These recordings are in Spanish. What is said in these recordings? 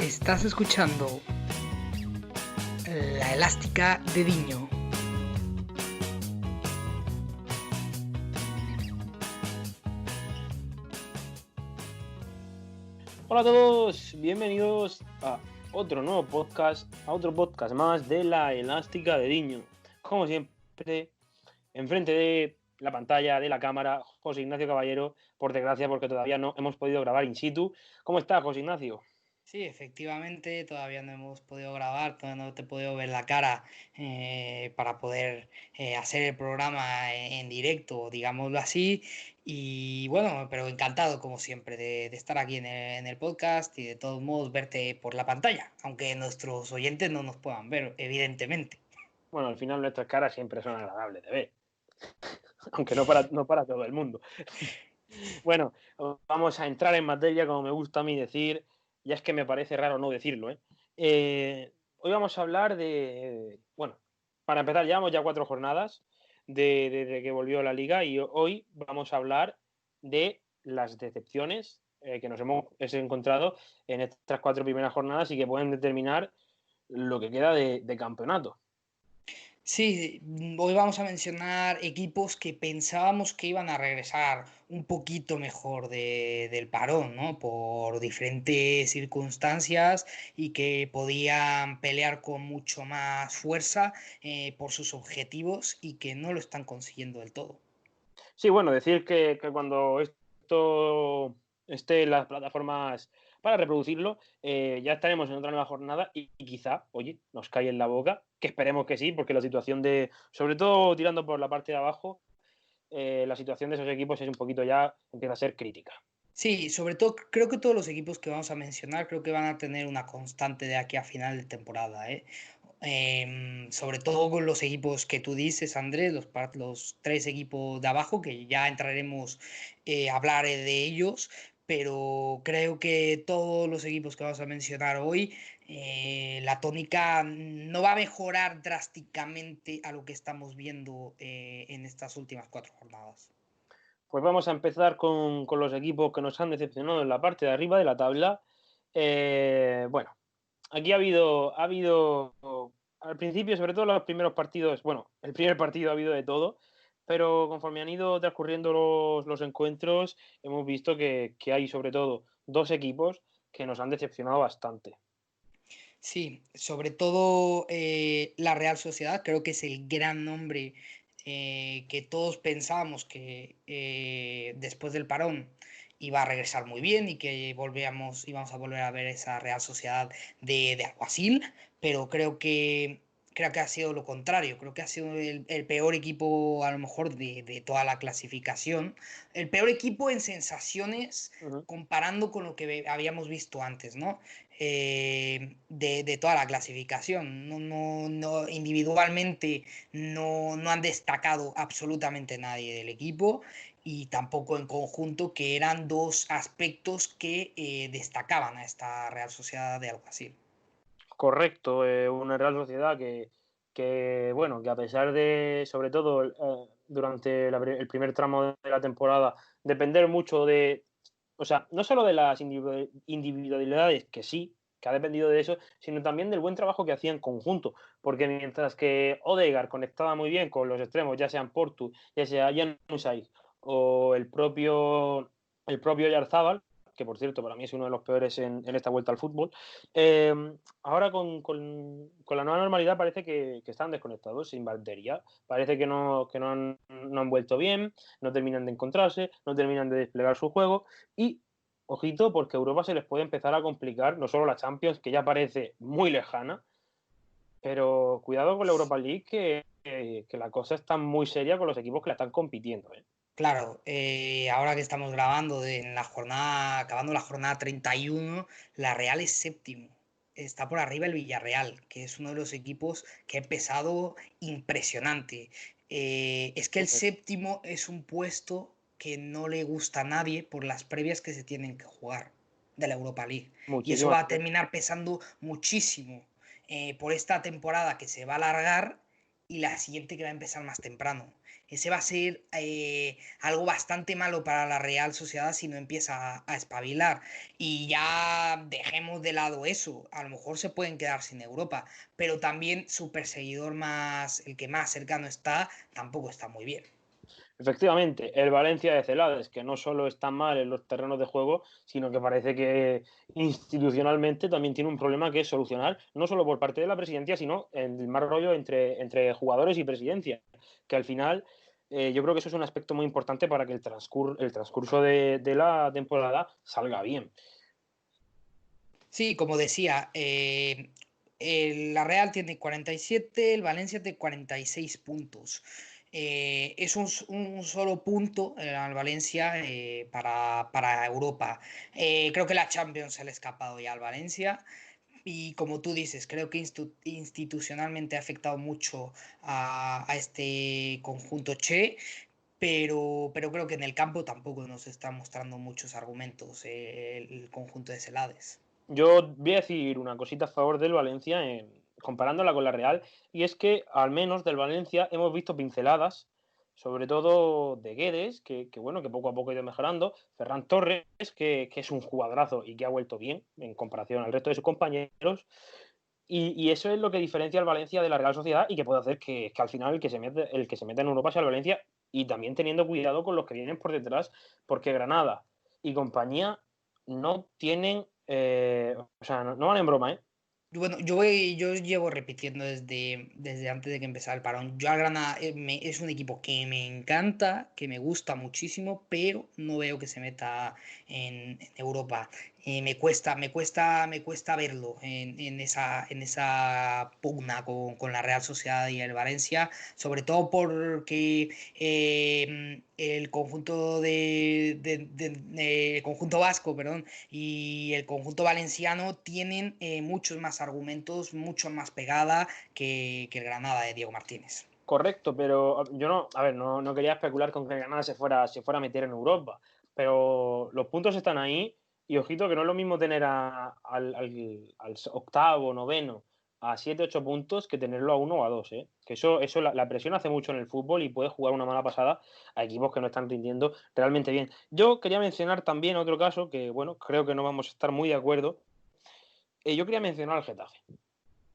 Estás escuchando La Elástica de Diño. Hola a todos, bienvenidos a otro nuevo podcast, a otro podcast más de La Elástica de Diño. Como siempre, enfrente de la pantalla, de la cámara, José Ignacio Caballero, por desgracia, porque todavía no hemos podido grabar in situ. ¿Cómo estás, José Ignacio? Sí, efectivamente, todavía no hemos podido grabar, todavía no te he podido ver la cara para poder hacer el programa en directo, digámoslo así. Y bueno, pero encantado, como siempre, de estar aquí en el podcast y de todos modos verte por la pantalla, aunque nuestros oyentes no nos puedan ver, evidentemente. Bueno, al final nuestras caras siempre son agradables de ver, aunque no para todo el mundo. Bueno, vamos a entrar en materia, como me gusta a mí decir, ya es que me parece raro no decirlo, ¿eh? Hoy vamos a hablar bueno, para empezar, llevamos ya 4 jornadas desde que volvió la liga y hoy vamos a hablar de las decepciones que nos hemos encontrado en estas 4 primeras jornadas y que pueden determinar lo que queda de campeonato. Sí, hoy vamos a mencionar equipos que pensábamos que iban a regresar un poquito mejor del parón, ¿no? Por diferentes circunstancias y que podían pelear con mucho más fuerza por sus objetivos y que no lo están consiguiendo del todo. Sí, bueno, decir que cuando esto esté en las plataformas para reproducirlo, ya estaremos en otra nueva jornada y quizá, oye, nos cae en la boca, que esperemos que sí, porque la situación sobre todo tirando por la parte de abajo, la situación de esos equipos es un poquito ya, empieza a ser crítica. Sí, sobre todo creo que todos los equipos que vamos a mencionar creo que van a tener una constante de aquí a final de temporada, ¿eh? Sobre todo con los equipos que tú dices, Andrés, los tres equipos de abajo, que ya entraremos a hablar de ellos, pero creo que todos los equipos que vamos a mencionar hoy, la tónica no va a mejorar drásticamente a lo que estamos viendo en estas últimas 4 jornadas. Pues vamos a empezar con los equipos que nos han decepcionado en la parte de arriba de la tabla. Bueno, aquí ha habido al principio, sobre todo los primeros partidos, bueno, el primer partido ha habido de todo, pero conforme han ido transcurriendo los encuentros, hemos visto que hay sobre todo dos equipos que nos han decepcionado bastante. Sí, sobre todo la Real Sociedad, creo que es el gran nombre que todos pensábamos que después del parón iba a regresar muy bien y que íbamos a volver a ver esa Real Sociedad de Alguacil, pero creo que ha sido lo contrario, creo que ha sido el peor equipo a lo mejor de toda la clasificación, el peor equipo en sensaciones Ujú. comparando con lo que habíamos visto antes, ¿no? De toda la clasificación. No, individualmente no han destacado absolutamente nadie del equipo y tampoco en conjunto, que eran dos aspectos que destacaban a esta Real Sociedad de Alguacil. Correcto, una Real Sociedad bueno, que a pesar de, sobre todo durante el primer tramo de la temporada, depender mucho o sea, no solo de las individualidades, que sí, que ha dependido de eso, sino también del buen trabajo que hacía en conjunto, porque mientras que Odegaard conectaba muy bien con los extremos, ya sean Portu, ya sea Januzaj o el propio Oyarzabal, que por cierto para mí es uno de los peores en esta vuelta al fútbol, eh, ahora con la nueva normalidad parece que están desconectados, sin batería. Parece que no han vuelto bien, no terminan de encontrarse, no terminan de desplegar su juego y, ojito, porque Europa se les puede empezar a complicar, no solo la Champions, que ya parece muy lejana, pero cuidado con la Europa League, que la cosa está muy seria con los equipos que la están compitiendo, ¿eh? Claro, ahora que estamos grabando en la jornada, acabando la jornada 31, la Real es séptimo. Está por arriba el Villarreal, que es uno de los equipos que ha empezado impresionante. Es que el séptimo es un puesto que no le gusta a nadie por las previas que se tienen que jugar de la Europa League. Y eso Muchísimas va a veces. terminar pesando muchísimo por esta temporada que se va a alargar y la siguiente que va a empezar más temprano. Ese va a ser algo bastante malo para la Real Sociedad si no empieza a espabilar. Y ya dejemos de lado eso. A lo mejor se pueden quedar sin Europa, pero también su perseguidor más, el que más cercano está, tampoco está muy bien. Efectivamente, el Valencia de Celades, que no solo está mal en los terrenos de juego, sino que parece que institucionalmente también tiene un problema que es solucionar, no solo por parte de la presidencia, sino el mal rollo entre jugadores y presidencia, que al final yo creo que eso es un aspecto muy importante para que el transcurso de la temporada salga bien. Sí, como decía, la Real tiene 47, el Valencia tiene 46 puntos. Es un solo punto al Valencia para Europa. Creo que la Champions se le ha escapado ya al Valencia. Y como tú dices, creo que institucionalmente ha afectado mucho a este conjunto Che, pero creo que en el campo tampoco nos está mostrando muchos argumentos el conjunto de Celades. Yo voy a decir una cosita a favor del Valencia, comparándola con la Real, y es que al menos del Valencia hemos visto pinceladas, sobre todo de Guedes, bueno, que poco a poco ha ido mejorando, Ferran Torres, que es un jugadorazo y que ha vuelto bien en comparación al resto de sus compañeros, y eso es lo que diferencia al Valencia de la Real Sociedad y que puede hacer que al final el que se meta en Europa sea el Valencia, y también teniendo cuidado con los que vienen por detrás, porque Granada y compañía no tienen, o sea, no van en broma, ¿eh? Bueno, yo llevo repitiendo desde antes de que empezara el parón. Yo al Granada es un equipo que me encanta, que me gusta muchísimo, pero no veo que se meta en Europa. Me cuesta verlo en esa pugna con la Real Sociedad y el Valencia, sobre todo porque el conjunto el conjunto vasco, perdón, y el conjunto valenciano tienen muchos más argumentos, mucho más pegada que el Granada de Diego Martínez. Correcto, pero yo no, a ver, no quería especular con que Granada se fuera a meter en Europa, pero los puntos están ahí y ojito que no es lo mismo tener al octavo, noveno, a 7 8 puntos que tenerlo a uno o a dos, ¿eh? Que eso la presión hace mucho en el fútbol y puede jugar una mala pasada a equipos que no están rindiendo realmente bien. Yo quería mencionar también otro caso que, bueno, creo que no vamos a estar muy de acuerdo. Yo quería mencionar al Getafe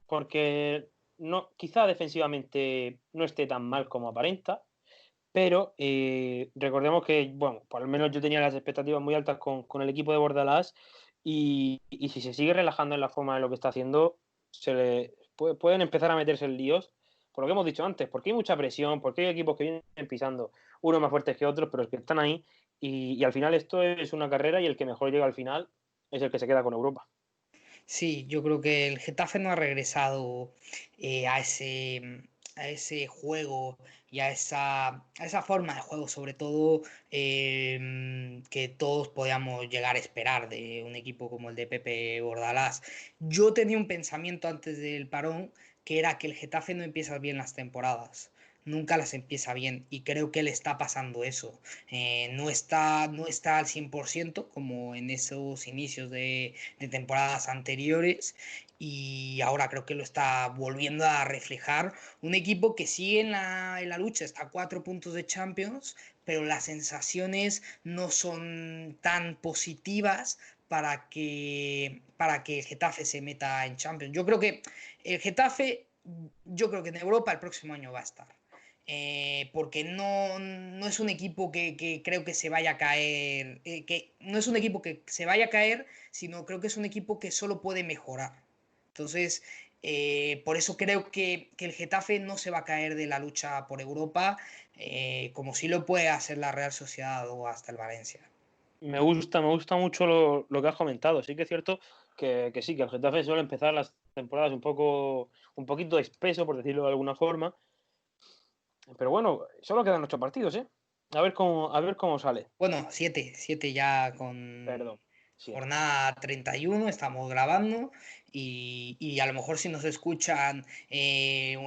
porque no, quizá defensivamente no esté tan mal como aparenta, pero recordemos que, bueno, por lo menos yo tenía las expectativas muy altas con el equipo de Bordalás y si se sigue relajando en la forma de lo que está haciendo, pueden empezar a meterse en líos, por lo que hemos dicho antes, porque hay mucha presión, porque hay equipos que vienen pisando, unos más fuertes que otros, pero es que están ahí y al final esto es una carrera y el que mejor llega al final es el que se queda con Europa. Sí, yo creo que el Getafe no ha regresado a ese juego y a esa forma de juego, sobre todo que todos podíamos llegar a esperar de un equipo como el de Pepe Bordalás. Yo tenía un pensamiento antes del parón que era que el Getafe no empieza bien las temporadas. Nunca las empieza bien y creo que le está pasando eso. No está al 100% como en esos inicios de temporadas anteriores y ahora creo que lo está volviendo a reflejar. Un equipo que sigue en la lucha, está a 4 puntos de Champions, pero las sensaciones no son tan positivas para que el Getafe se meta en Champions. El Getafe, yo creo que en Europa el próximo año va a estar. Porque no es un equipo que creo que se vaya a caer, que no es un equipo que se vaya a caer, sino creo que es un equipo que solo puede mejorar. Entonces, por eso creo que el Getafe no se va a caer de la lucha por Europa, como sí lo puede hacer la Real Sociedad o hasta el Valencia. Me gusta mucho lo que has comentado. Sí que es cierto que sí, que el Getafe suele empezar las temporadas un poquito espeso, por decirlo de alguna forma. Pero bueno, solo quedan 8 partidos, ¿eh? A ver cómo sale. Bueno, siete ya con Perdón, 7. jornada 31 estamos grabando y a lo mejor si nos escuchan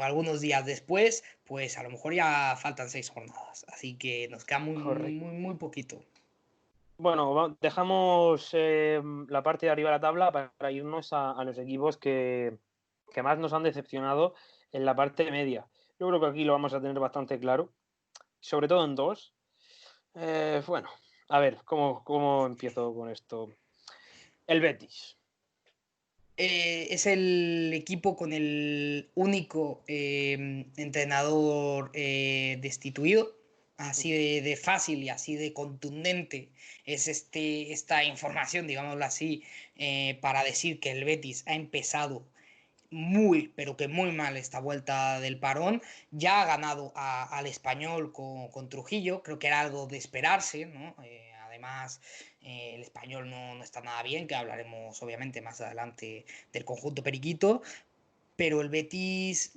algunos días después, pues a lo mejor ya faltan 6 jornadas, así que nos queda muy, muy, Correcto. muy, muy poquito. Bueno, dejamos la parte de arriba de la tabla para irnos a los equipos que más nos han decepcionado en la parte media. Yo creo que aquí lo vamos a tener bastante claro, sobre todo en dos. Bueno, a ver, ¿cómo empiezo con esto? El Betis. Es el equipo con el único entrenador destituido. Así de fácil y así de contundente es esta información, digámoslo así, para decir que el Betis ha empezado muy, pero que muy mal esta vuelta del parón. Ya ha ganado al Español con Trujillo, creo que era algo de esperarse, ¿no? Además, el Español no está nada bien, que hablaremos obviamente más adelante del conjunto periquito, pero el Betis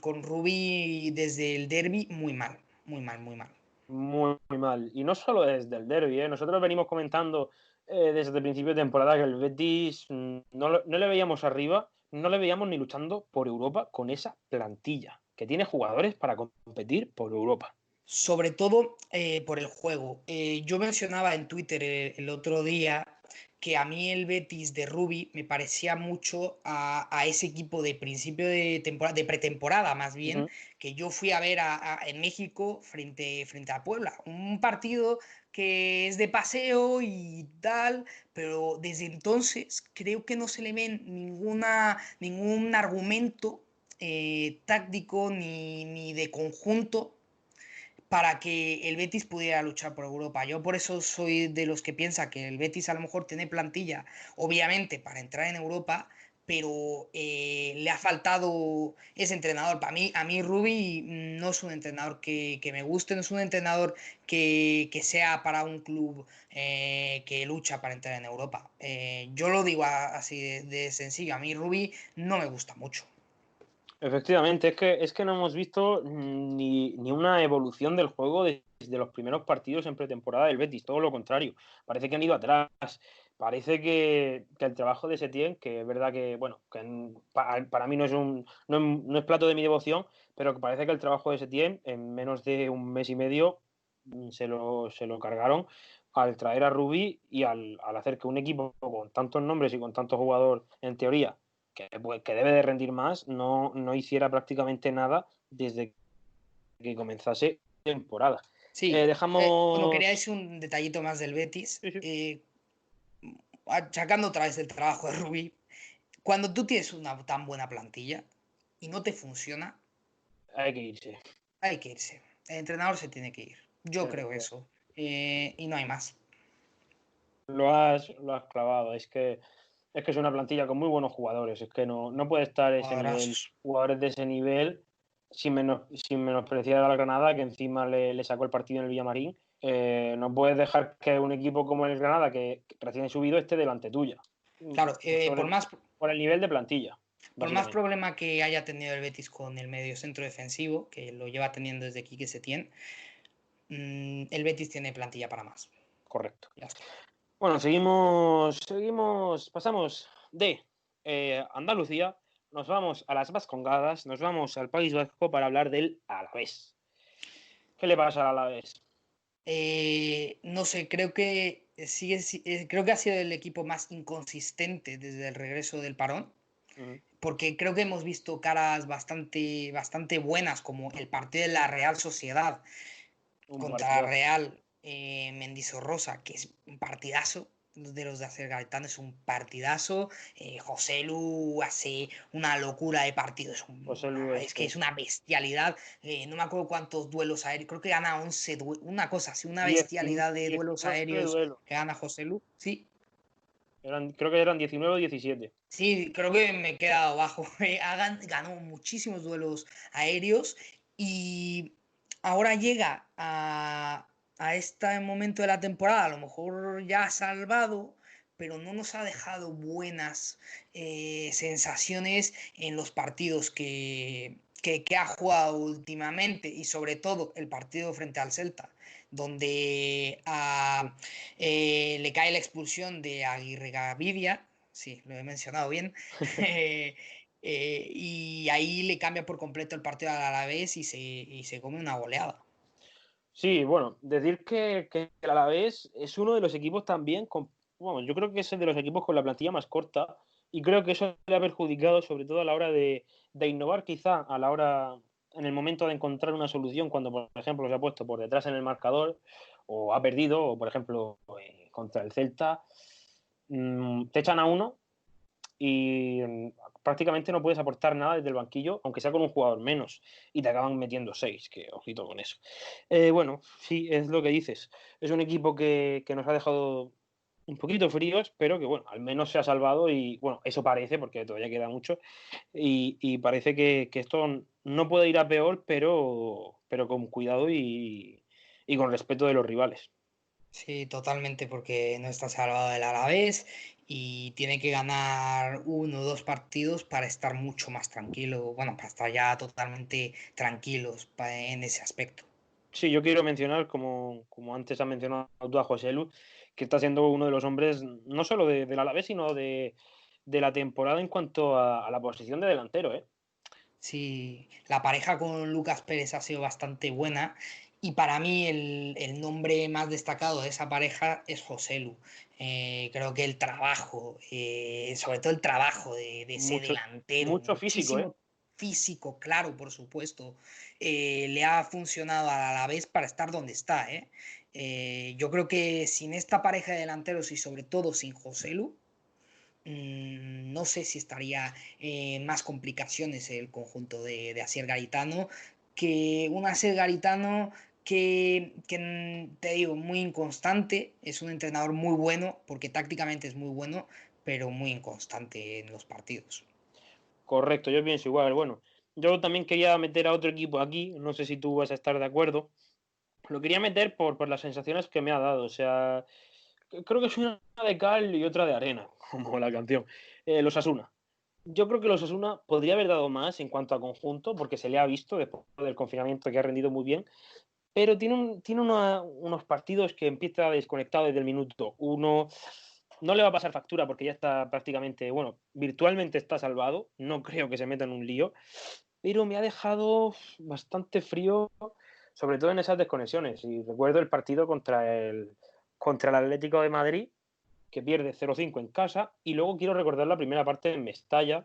con Rubí desde el derby, muy mal, muy mal, muy mal. Muy, muy mal. Y no solo desde el derbi, ¿eh? Nosotros venimos comentando desde el principio de temporada que el Betis no le veíamos arriba, no le veíamos ni luchando por Europa con esa plantilla, que tiene jugadores para competir por Europa. Sobre todo por el juego. Yo mencionaba en Twitter el otro día que a mí el Betis de Rubi me parecía mucho a ese equipo de principio de temporada, de pretemporada más bien, Ujú. que yo fui a ver en México frente a Puebla. Un partido que es de paseo y tal, pero desde entonces creo que no se le ve ningún argumento táctico ni de conjunto para que el Betis pudiera luchar por Europa. Yo por eso soy de los que piensa que el Betis a lo mejor tiene plantilla, obviamente, para entrar en Europa, pero le ha faltado ese entrenador. A mí Rubi no es un entrenador que me guste, no es un entrenador que sea para un club que lucha para entrar en Europa. Yo lo digo así de sencillo, a mí Rubi no me gusta mucho. Efectivamente, es que no hemos visto ni una evolución del juego desde los primeros partidos en pretemporada del Betis, todo lo contrario. Parece que han ido atrás. Parece que el trabajo de Setién, que es verdad que, bueno, para mí no es plato de mi devoción, pero que parece que el trabajo de Setién en menos de un mes y medio se lo cargaron al traer a Rubí y al hacer que un equipo con tantos nombres y con tantos jugadores, en teoría, que debe de rendir más, no hiciera prácticamente nada desde que comenzase temporada. Sí, bueno, quería Dejamos. decir un detallito más del Betis. Sí, sí, Achacando otra vez el trabajo de Rubí, cuando tú tienes una tan buena plantilla y no te funciona, hay que irse. hay que irse. El entrenador se tiene que ir. Yo creo Efectivamente. eso. Y no hay más. Lo has clavado. Es que es una plantilla con muy buenos jugadores. Es que no puede estar ese nivel, Jugadorazos. jugadores de ese nivel, sin menospreciar a la Granada, que encima le sacó el partido en el Villamarín. No puedes dejar que un equipo como el Granada, que recién subido, esté delante tuya. Claro, Sobre, por el nivel de plantilla, por más básicamente. problema que haya tenido el Betis con el medio centro defensivo, que lo lleva teniendo desde Quique Setién, el Betis tiene plantilla para más. Correcto. Ya está. Bueno, seguimos, pasamos de Andalucía, nos vamos a las Vascongadas, nos vamos al País Vasco para hablar del Alavés. ¿Qué le pasa al Alavés? No sé, creo que ha sido el equipo más inconsistente desde el regreso del parón, Ujú. porque creo que hemos visto caras bastante buenas, como el partido de la Real Sociedad Un contra la partidazo. Real Mendizorroza, que es un partidazo. De los de Acer Gaetano es un partidazo. José Lu hace una locura de partido. José Luis, Es que es una bestialidad. No me acuerdo cuántos duelos aéreos. Creo que gana 11 una cosa así, una 19 bestialidad de duelos aéreos duelos. que gana José Lu. Sí, Creo que eran 19 o 17. sí, creo que me he quedado bajo. Ganó muchísimos duelos aéreos y ahora llega a este momento de la temporada, a lo mejor ya ha salvado, pero no nos ha dejado buenas sensaciones en los partidos que ha jugado últimamente y sobre todo el partido frente al Celta, donde le cae la expulsión de Aguirre Gavidia. Sí, lo he mencionado bien. Y ahí le cambia por completo el partido al Alavés y se come una goleada. Sí, bueno, decir que el Alavés es uno de los equipos también bueno, yo creo que es el de los equipos con la plantilla más corta y creo que eso le ha perjudicado sobre todo a la hora de innovar quizá a la hora en el momento de encontrar una solución cuando, por ejemplo, se ha puesto por detrás en el marcador o ha perdido, o por ejemplo, contra el Celta, te echan a uno y prácticamente no puedes aportar nada desde el banquillo, aunque sea con un jugador menos, y te acaban metiendo 6, que ojito con eso. Bueno, sí, es lo que dices. Es un equipo que nos ha dejado un poquito fríos, pero que bueno, al menos se ha salvado y bueno, eso parece, porque todavía queda mucho, y parece que esto no puede ir a peor, pero con cuidado y con respeto de los rivales. Sí, totalmente, porque no está salvado del Alavés y tiene que ganar uno o dos partidos para estar mucho más tranquilo, bueno, para estar ya totalmente tranquilos en ese aspecto. Sí, yo quiero mencionar, como antes ha mencionado tú a José Lu, que está siendo uno de los hombres, no solo del Alavés, sino de la temporada en cuanto a la posición de delantero, ¿eh? Sí, la pareja con Lucas Pérez ha sido bastante buena y para mí el nombre más destacado de esa pareja es Joselu. Creo que el trabajo, sobre todo el trabajo de ese Mucho, delantero, mucho físico, ¿eh? muchísimo físico, claro, por supuesto, le ha funcionado a la vez para estar donde está, ¿eh? Yo creo que sin esta pareja de delanteros y sobre todo sin Joselu, no sé si estaría en más complicaciones el conjunto de Asier Garitano que un Asier Garitano que, te digo, muy inconstante, es un entrenador muy bueno, porque tácticamente es muy bueno, pero muy inconstante en los partidos. Correcto, yo pienso igual. Bueno, yo también quería meter a otro equipo aquí, no sé si tú vas a estar de acuerdo. Lo quería meter por las sensaciones que me ha dado. O sea, creo que es una de cal y otra de arena, como la canción. Los Asuna. Yo creo que los Asuna podría haber dado más en cuanto a conjunto, porque se le ha visto después del confinamiento que ha rendido muy bien, pero tiene unos partidos que empieza desconectado desde el minuto uno. No le va a pasar factura porque ya está prácticamente, bueno, virtualmente está salvado. No creo que se meta en un lío, pero me ha dejado bastante frío, sobre todo en esas desconexiones. Y recuerdo el partido contra el Atlético de Madrid, que pierde 0-5 en casa, y luego quiero recordar la primera parte en Mestalla,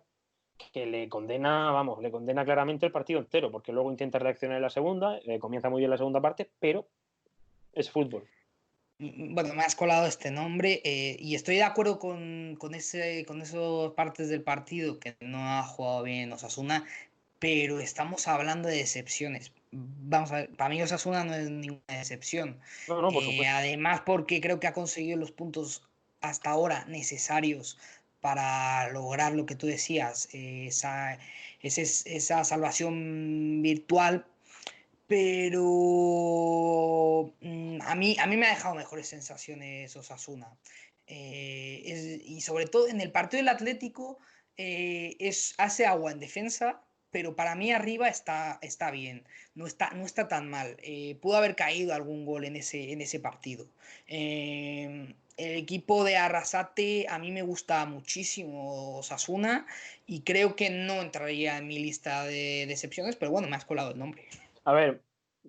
que le condena, vamos, le condena claramente el partido entero, porque luego intenta reaccionar en la segunda, comienza muy bien la segunda parte, pero es fútbol. Bueno, me has colado este nombre y estoy de acuerdo con esas partes del partido que no ha jugado bien Osasuna, pero estamos hablando de decepciones. Vamos a ver, para mí Osasuna no es ninguna decepción. No, no, por supuesto. Además, porque creo que ha conseguido los puntos hasta ahora necesarios para lograr lo que tú decías, esa salvación virtual, pero a mí me ha dejado mejores sensaciones Osasuna. Y sobre todo en el partido del Atlético hace agua en defensa, pero para mí arriba está bien, no está tan mal. Pudo haber caído algún gol en ese partido. El equipo de Arrasate a mí me gusta muchísimo Osasuna y creo que no entraría en mi lista de decepciones, pero bueno, me has colado el nombre. A ver,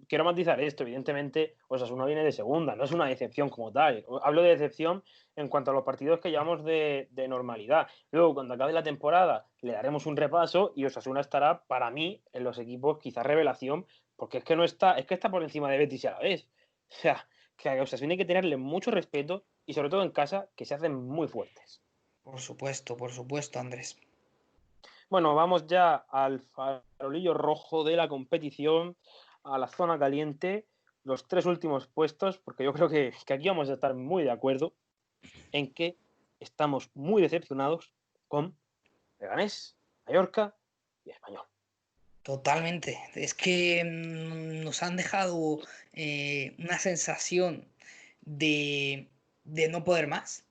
quiero matizar esto, evidentemente, Osasuna viene de segunda, no es una decepción como tal. Hablo de decepción en cuanto a los partidos que llevamos de normalidad. Luego, cuando acabe la temporada, le daremos un repaso y Osasuna estará, para mí, en los equipos quizás revelación, porque es que no está, es que está por encima de Betis y a la vez. O sea, que a Osasuna hay que tenerle mucho respeto y sobre todo en casa, que se hacen muy fuertes. Por supuesto, Andrés. Bueno, vamos ya al farolillo rojo de la competición, a la zona caliente, los tres últimos puestos, porque yo creo que aquí vamos a estar muy de acuerdo en que estamos muy decepcionados con Leganés, Mallorca y Español. Totalmente. Es que nos han dejado una sensación de, de no poder más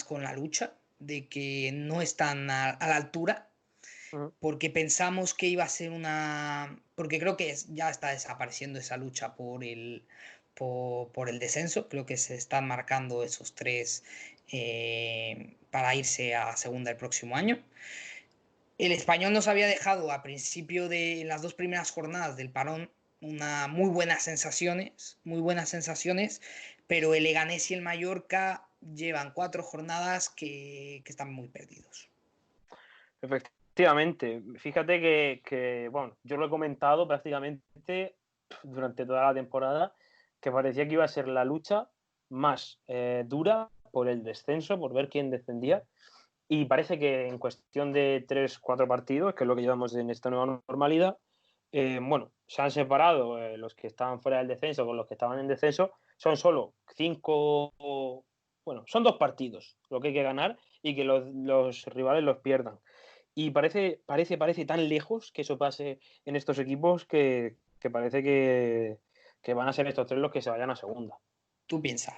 con la lucha, de que no están a la altura, Ujú. porque pensamos que iba a ser porque creo que ya está desapareciendo esa lucha por el descenso, creo que se están marcando esos tres para irse a segunda el próximo año. El Español nos había dejado a principio de las dos primeras jornadas del parón muy buenas sensaciones, pero el Leganés y el Mallorca llevan 4 jornadas que están muy perdidos. Efectivamente, fíjate que, bueno, yo lo he comentado prácticamente durante toda la temporada, que parecía que iba a ser la lucha más dura por el descenso, por ver quién descendía, y parece que en cuestión de 3 4 partidos, que es lo que llevamos en esta nueva normalidad, bueno, se han separado los que estaban fuera del descenso con los que estaban en descenso, son solo 5, bueno, son 2 partidos lo que hay que ganar y que los rivales los pierdan. Y parece tan lejos que eso pase en estos equipos que parece que van a ser estos 3 los que se vayan a segunda. Tú piensas,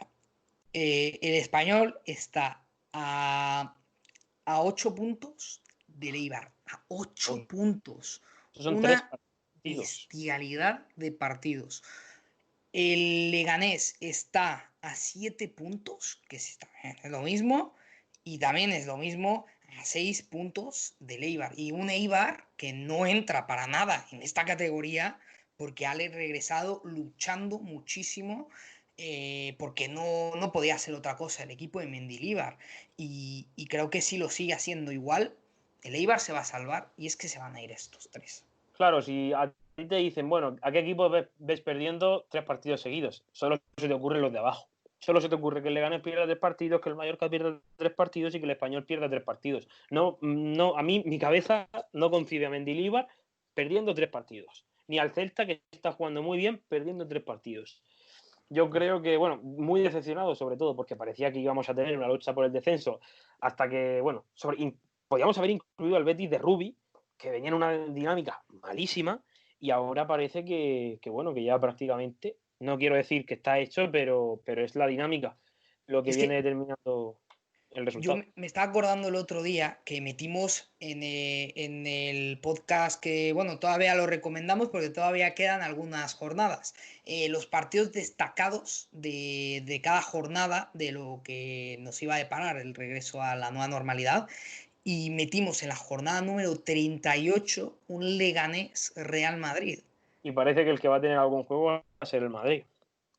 el Español está a 8 puntos del Eibar, a 8 Uy, puntos. esos son 3 Una partidos. bestialidad de partidos. El Leganés está a 7 puntos, que también es lo mismo, y también es lo mismo a 6 puntos del Eibar. Y un Eibar que no entra para nada en esta categoría porque ha regresado luchando muchísimo, porque no podía hacer otra cosa el equipo de Mendilibar. Y creo que si lo sigue haciendo igual, el Eibar se va a salvar y es que se van a ir estos tres. Claro, si a ti te dicen, bueno, ¿a qué equipo ves perdiendo 3 partidos seguidos? Solo se te ocurren los de abajo. Solo se te ocurre que el Leganés pierda 3 partidos, que el Mallorca pierda 3 partidos y que el Español pierda 3 partidos. No, no, a mí mi cabeza no concibe a Mendilibar perdiendo 3 partidos. Ni al Celta, que está jugando muy bien, perdiendo 3 partidos. Yo creo que, bueno, muy decepcionado sobre todo porque parecía que íbamos a tener una lucha por el descenso hasta que, bueno, podíamos haber incluido al Betis de Rubi, que venía en una dinámica malísima y ahora parece bueno, que ya prácticamente, no quiero decir que está hecho, pero es la dinámica lo que Es viene que determinando el yo resultado. me estaba acordando el otro día que metimos en el podcast que, bueno, todavía lo recomendamos porque todavía quedan algunas jornadas. Los partidos destacados de cada jornada de lo que nos iba a deparar el regreso a la nueva normalidad. Y metimos en la jornada número 38 un Leganés Real Madrid. Y parece que el que va a tener algún juego va a ser el Madrid.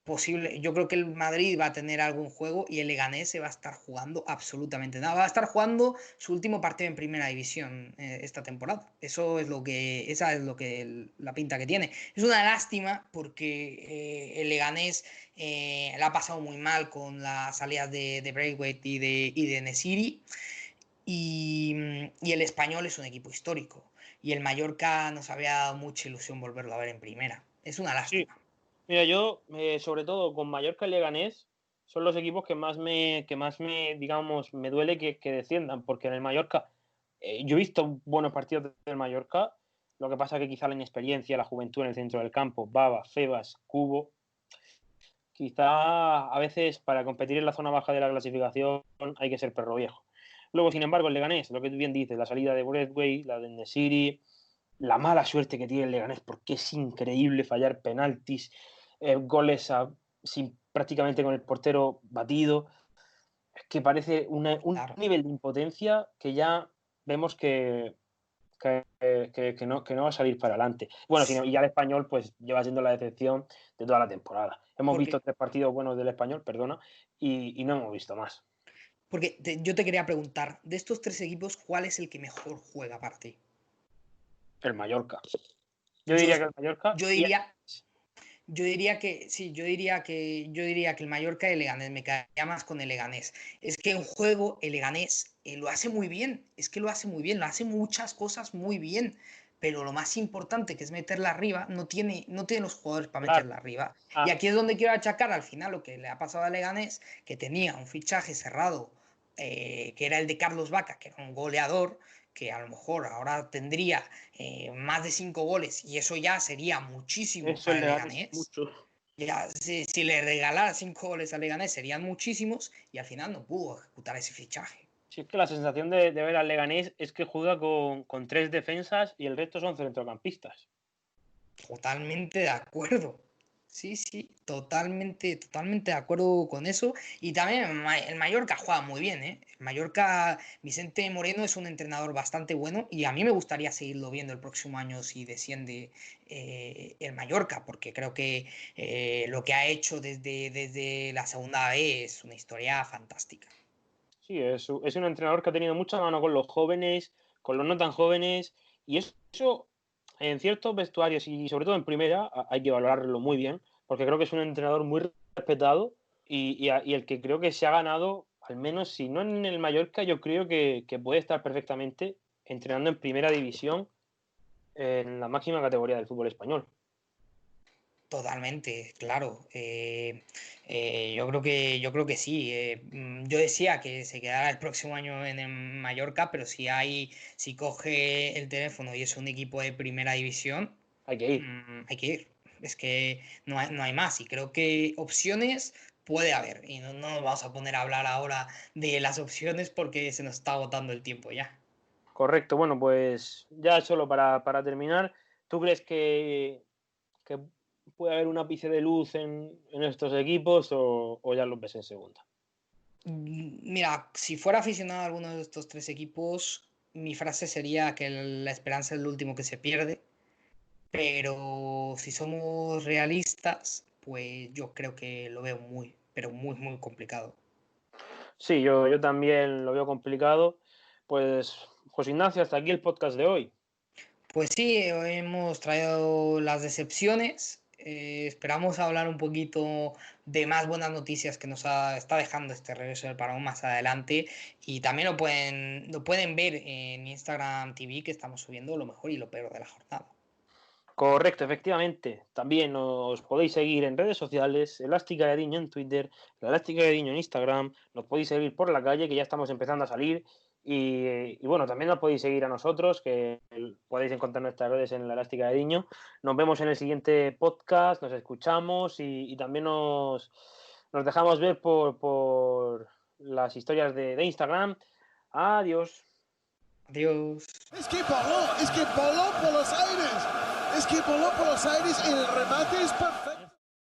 Posible, yo creo que el Madrid va a tener algún juego y el Leganés se va a estar jugando absolutamente nada. Va a estar jugando su último partido en primera división esta temporada. Esa es lo que la pinta que tiene. Es una lástima porque el Leganés la ha pasado muy mal con las salidas de Braithwaite y de Nesiri. Y el Español es un equipo histórico. Y el Mallorca nos había dado mucha ilusión volverlo a ver en primera. Es una Sí, lástima. mira, yo, sobre todo con Mallorca y Leganés, son los equipos digamos, me duele que desciendan, porque en el Mallorca, yo he visto buenos partidos del Mallorca, lo que pasa que quizá la inexperiencia, la juventud en el centro del campo, Baba, Febas, Cubo, quizá a veces para competir en la zona baja de la clasificación hay que ser perro viejo. Luego, sin embargo, el Leganés, lo que tú bien dices, la salida de Braithwaite, la de Nesiri, la mala suerte que tiene el Leganés, porque es increíble fallar penaltis, goles prácticamente con el portero batido. Es que parece un Claro. nivel de impotencia que ya vemos que no va a salir para adelante. Bueno, y ya el Español pues lleva siendo la decepción de toda la temporada. Hemos Porque visto 3 partidos buenos del Español, perdona, y no hemos visto más. Yo te quería preguntar, de estos tres equipos, ¿cuál es el que mejor juega para ti? El Mallorca. Yo Yo, diría que el Mallorca yo y diría, yo diría que sí, yo diría que el Mallorca y el Leganés, me quedaría más con el Leganés. Es que en juego el Leganés lo hace muy bien, es que lo hace muy bien, lo hace muchas cosas muy bien, pero lo más importante que es meterla arriba, no tiene los jugadores para claro, meterla arriba. Y ah, aquí es donde quiero achacar al final lo que le ha pasado a Leganés, que tenía un fichaje cerrado, que era el de Carlos Vaca, que era un goleador, que a lo mejor ahora tendría más de 5 goles y eso ya sería muchísimo eso para el le da Leganés. mucho. Ya, si le regalara 5 goles al Leganés serían muchísimos y al final no pudo ejecutar ese fichaje. Si es que la sensación de ver al Leganés es que juega con 3 defensas y el resto son centrocampistas. Totalmente de acuerdo. Sí, sí, totalmente, totalmente de acuerdo con eso. Y también el Mallorca juega muy bien, ¿eh? El Mallorca, Vicente Moreno es un entrenador bastante bueno y a mí me gustaría seguirlo viendo el próximo año si desciende el Mallorca, porque creo que lo que ha hecho desde la segunda vez es una historia fantástica. Sí, es un entrenador que ha tenido mucha mano con los jóvenes, con los no tan jóvenes, y eso en ciertos vestuarios y sobre todo en primera hay que valorarlo muy bien, porque creo que es un entrenador muy respetado y el que creo que se ha ganado, al menos si no en el Mallorca, yo creo que puede estar perfectamente entrenando en primera división en la máxima categoría del fútbol español. Totalmente, claro. Yo creo que sí. Yo decía que se quedará el próximo año en el Mallorca, pero si coge el teléfono y es un equipo de primera división, Hay que ir. hay que ir. Es que no hay más. Y creo que opciones puede haber. Y no nos vamos a poner a hablar ahora de las opciones porque se nos está agotando el tiempo ya. Correcto. Bueno, pues ya solo para terminar, ¿tú crees que puede haber un ápice de luz en estos equipos o ya los ves en segunda? Mira, si fuera aficionado a alguno de estos tres equipos, mi frase sería que la esperanza es lo último que se pierde, pero si somos realistas, pues yo creo que lo veo muy, pero muy, muy complicado. Sí, yo también lo veo complicado. Pues, José Ignacio, hasta aquí el podcast de hoy. Pues sí, hoy hemos traído las decepciones. Esperamos hablar un poquito de más buenas noticias que está dejando este regreso del parón más adelante. Y también lo pueden ver en Instagram TV, que estamos subiendo lo mejor y lo peor de la jornada. Correcto, efectivamente. También os podéis seguir en redes sociales, Elástica de Diño en Twitter, la Elástica de Diño en Instagram, nos podéis seguir por la calle, que ya estamos empezando a salir. Y bueno, también nos podéis seguir a nosotros, que podéis encontrar nuestras redes en la Elástica de Diño. Nos vemos en el siguiente podcast, nos escuchamos y también nos dejamos ver por las historias de Instagram. Adiós. Adiós. Es que voló por los aires. Es que voló por los aires y el remate es perfecto.